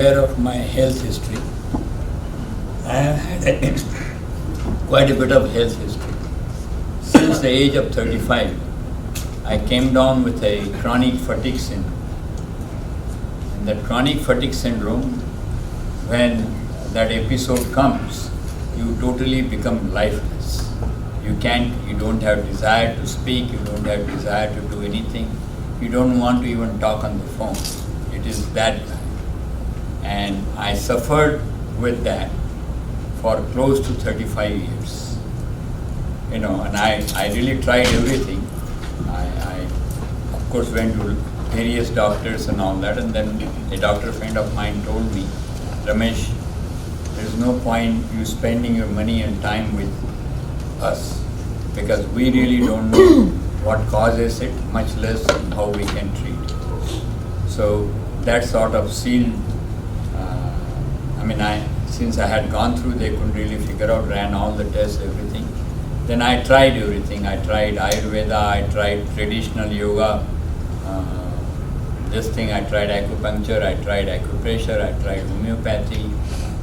Aware of my health history. I have had quite a bit of health history. Since the age of 35, I came down with a chronic fatigue syndrome. And that chronic fatigue syndrome, when that episode comes, you totally become lifeless. You don't have desire to speak, you don't have desire to do anything. You don't want to even talk on the phone. It is that bad. And I suffered with that for close to 35 years. And I really tried everything. I of course went to various doctors and all that, and then a doctor friend of mine told me, Ramesh, there is no point you spending your money and time with us, because we really don't know what causes it, much less how we can treat it. So that sort of sealed. Since I had gone through, they couldn't really figure out, ran all the tests, everything. Then I tried everything. I tried Ayurveda, I tried traditional yoga, I tried acupuncture, I tried acupressure, I tried homeopathy,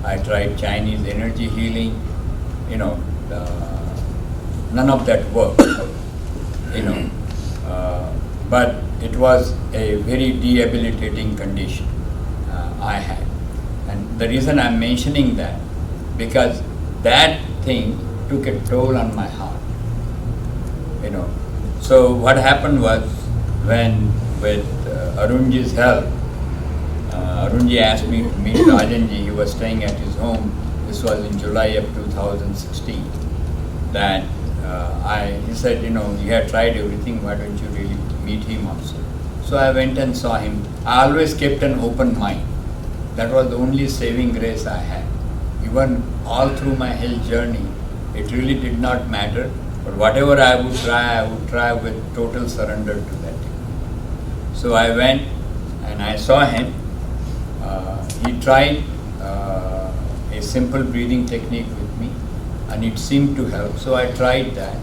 I tried Chinese energy healing. None of that worked. But it was a very debilitating condition I had. And the reason I'm mentioning that, because that thing took a toll on my heart. So what happened was, when with Arunji's help, Arunji asked me to meet Rajanji. He was staying at his home. This was in July of 2016. That he said, you had tried everything, why don't you really meet him also? So I went and saw him. I always kept an open mind. That was the only saving grace I had. Even all through my health journey, it really did not matter. But whatever I would try with total surrender to that thing. So I went and I saw him. He tried a simple breathing technique with me, and it seemed to help. So I tried that.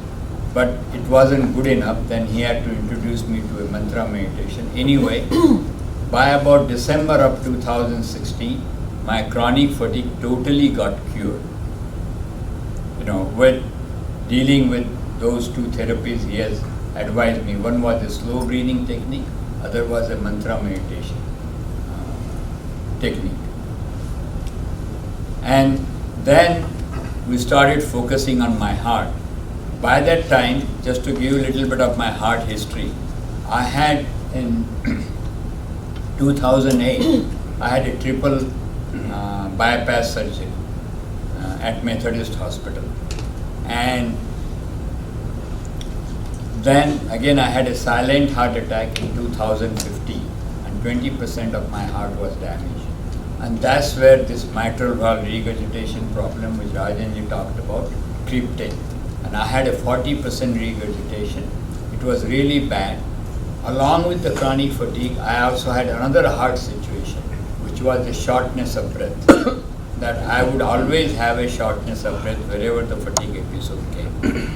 But it wasn't good enough. Then he had to introduce me to a mantra meditation. Anyway, by about December of 2016, my chronic fatigue totally got cured. With dealing with those two therapies he has advised me. One was a slow breathing technique, other was a mantra meditation technique. And then we started focusing on my heart. By that time, just to give you a little bit of my heart history, I had in 2008, I had a triple bypass surgery at Methodist Hospital. And then again I had a silent heart attack in 2015, and 20% of my heart was damaged. And that's where this mitral valve regurgitation problem, which Rajanji talked about, crept in. And I had a 40% regurgitation. It was really bad. Along with the chronic fatigue, I also had another heart situation, which was the shortness of breath. That I would always have a shortness of breath wherever the fatigue episode came.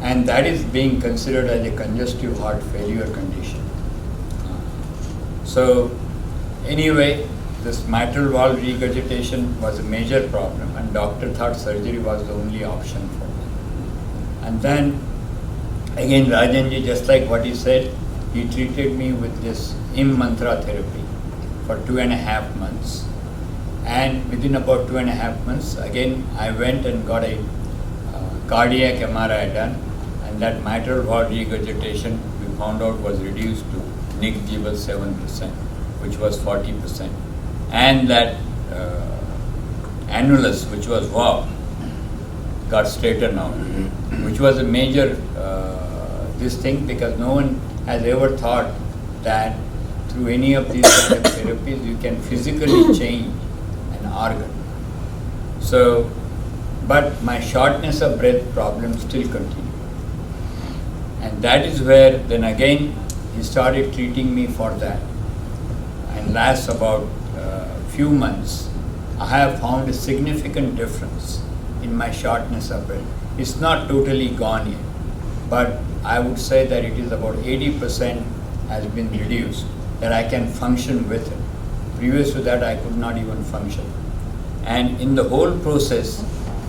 And that is being considered as a congestive heart failure condition. So anyway, this mitral valve regurgitation was a major problem, and doctor thought surgery was the only option for me. And then again, Rajanji, just like what he said, he treated me with this mantra therapy for 2.5 months. And within about 2.5 months, again, I went and got a cardiac MRI done, and that mitral valve regurgitation we found out was reduced to negligible 7%, which was 40%. And that annulus, which was valve, got straightened out, which was a major this thing, because no one has ever thought that through any of these kind of therapies you can physically change an organ. So, but my shortness of breath problem still continued. And that is where then again he started treating me for that. And last about few months, I have found a significant difference in my shortness of breath. It's not totally gone yet, but I would say that it is about 80% has been reduced, that I can function with it. Previous to that, I could not even function. And in the whole process,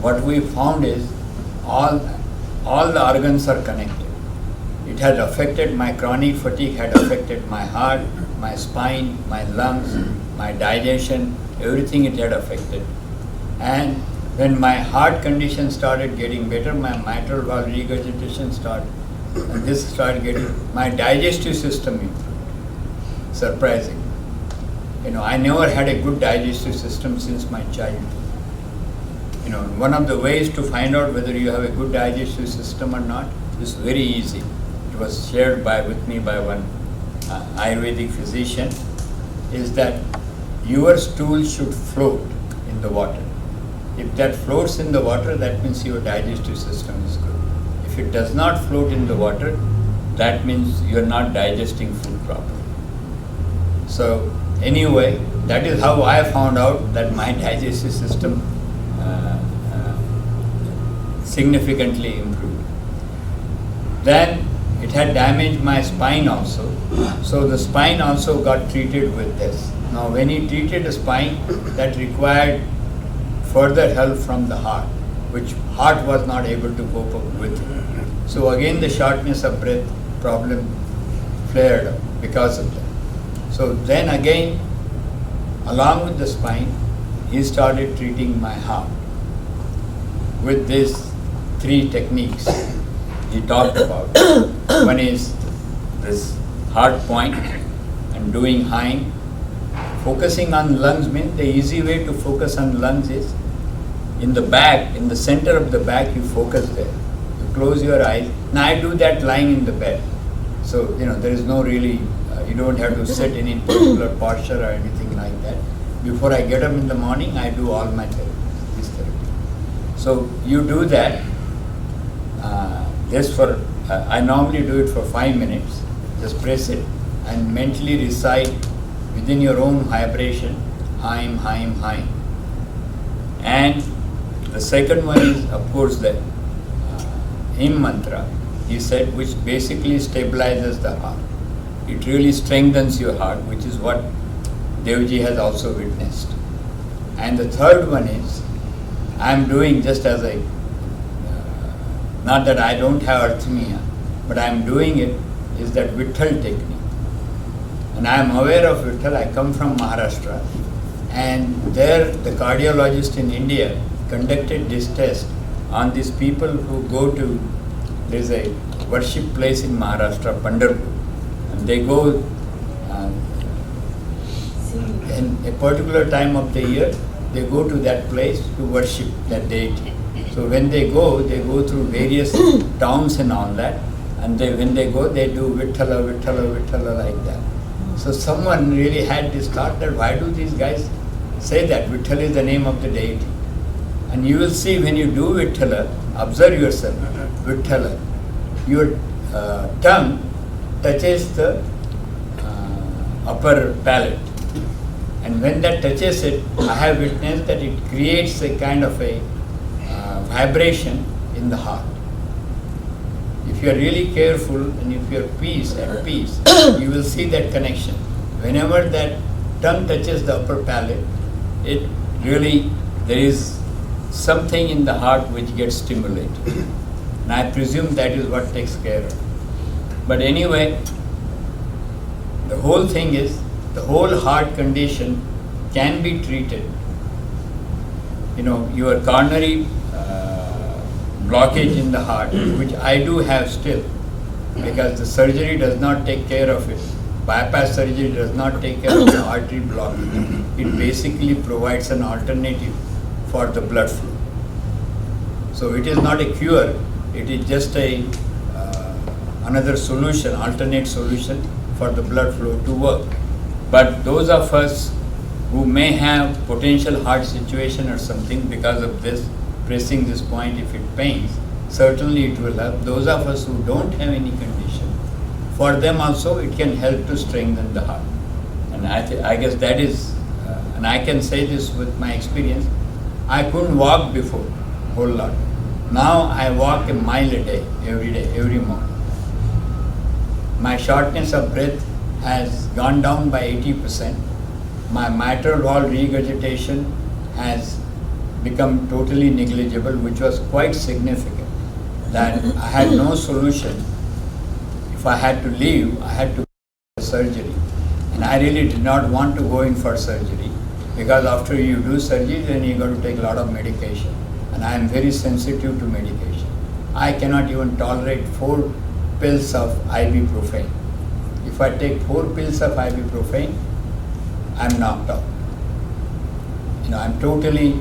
what we found is all the organs are connected. It had affected my chronic fatigue, had affected my heart, my spine, my lungs, my digestion, everything it had affected. And when my heart condition started getting better, my mitral valve regurgitation started, and this started getting, my digestive system improved. Surprising. I never had a good digestive system since my childhood. One of the ways to find out whether you have a good digestive system or not is very easy. It was shared with me by one Ayurvedic physician, is that your stool should float in the water. If that floats in the water, that means your digestive system is good. If it does not float in the water, that means you are not digesting food properly. So anyway, that is how I found out that my digestive system significantly improved. Then it had damaged my spine also. So the spine also got treated with this. Now when he treated the spine, that required further help from the heart, which heart was not able to cope up with. So again the shortness of breath problem flared up because of that. So then again, along with the spine, he started treating my heart with these 3 techniques he talked about. One is this heart point and doing Hine. Focusing on lungs means the easy way to focus on lungs is in the back, in the center of the back, you focus there. You close your eyes. Now I do that lying in the bed. So, there is no really, you don't have to sit in any particular posture or anything like that. Before I get up in the morning, I do all my therapy, this therapy. So you do that. I normally do it for 5 minutes. Just press it and mentally recite within your own vibration, Haim, Haim, Haim. And the second one is, of course, the Him mantra, he said, which basically stabilizes the heart. It really strengthens your heart, which is what Devji has also witnessed. And the third one is, I am doing just as not that I don't have arrhythmia, but I am doing it, is that Vitthal technique. And I am aware of Vitthal. I come from Maharashtra, and there the cardiologist in India conducted this test on these people who go to, there is a worship place in Maharashtra, Pandharpur, and they go in a particular time of the year, they go to that place to worship that deity. So when they go through various towns and all that, and when they go, they do Vithala, Vithala, Vithala like that. So someone really had this thought that why do these guys say that Vithala is the name of the deity? And you will see when you do Vithala, observe yourself, Vithala, your tongue touches the upper palate. And when that touches it, I have witnessed that it creates a kind of a vibration in the heart. If you are really careful and if you are at peace, you will see that connection. Whenever that tongue touches the upper palate, it really, there is something in the heart which gets stimulated. And I presume that is what takes care of. But anyway, the whole thing is, the whole heart condition can be treated. Your coronary blockage in the heart, which I do have still, because the surgery does not take care of it. Bypass surgery does not take care of the artery blockage. It basically provides an alternative for the blood flow. So it is not a cure, it is just another solution, alternate solution for the blood flow to work. But those of us who may have potential heart situation or something because of this, pressing this point, if it pains, certainly it will help. Those of us who don't have any condition, for them also it can help to strengthen the heart. And I guess that is, and I can say this with my experience, I couldn't walk before, whole lot. Now I walk a mile a day, every morning. My shortness of breath has gone down by 80%. my mitral valve regurgitation has become totally negligible, which was quite significant. That I had no solution. If I had to leave, I had to do surgery. And I really did not want to go in for surgery, because after you do surgery, then you got to take a lot of medication. And I am very sensitive to medication. I cannot even tolerate 4 pills of ibuprofen. If I take 4 pills of ibuprofen, I'm knocked out. I'm totally,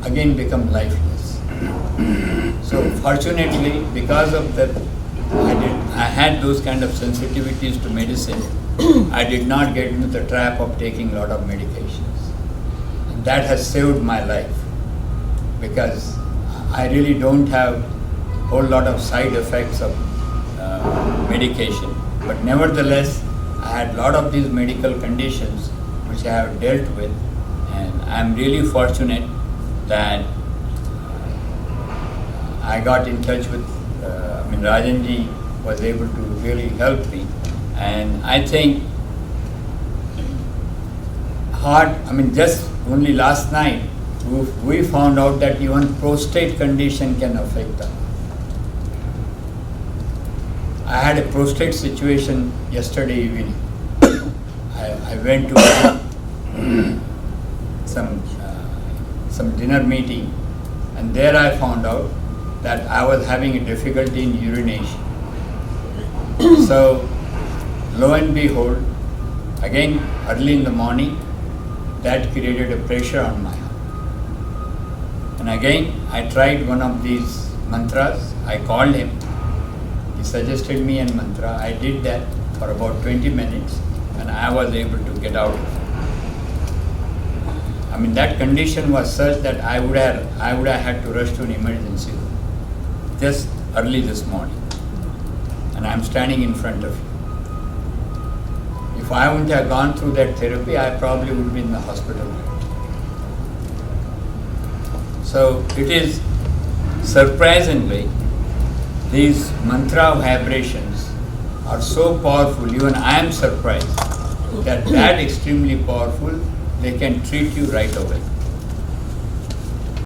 again become lifeless. So fortunately, because of that, I had those kind of sensitivities to medicine. I did not get into the trap of taking a lot of medications. And that has saved my life, because I really don't have a whole lot of side effects of medication. But nevertheless, I had a lot of these medical conditions which I have dealt with, and I'm really fortunate that I got in touch with, Rajanji was able to really help me. And I think just only last night, we found out that even prostate condition can affect them. I had a prostate situation yesterday evening. I went to some dinner meeting, and there I found out that I was having a difficulty in urination. So, lo and behold, again early in the morning, that created a pressure on my heart. And again, I tried one of these mantras. I called him. He suggested me a mantra. I did that for about 20 minutes, and I was able to get out of it. That condition was such that I would have had to rush to an emergency room just early this morning. And I'm standing in front of you. If I wouldn't have gone through that therapy, I probably would be in the hospital. So it is surprisingly, these mantra vibrations are so powerful, even I am surprised that extremely powerful, they can treat you right away.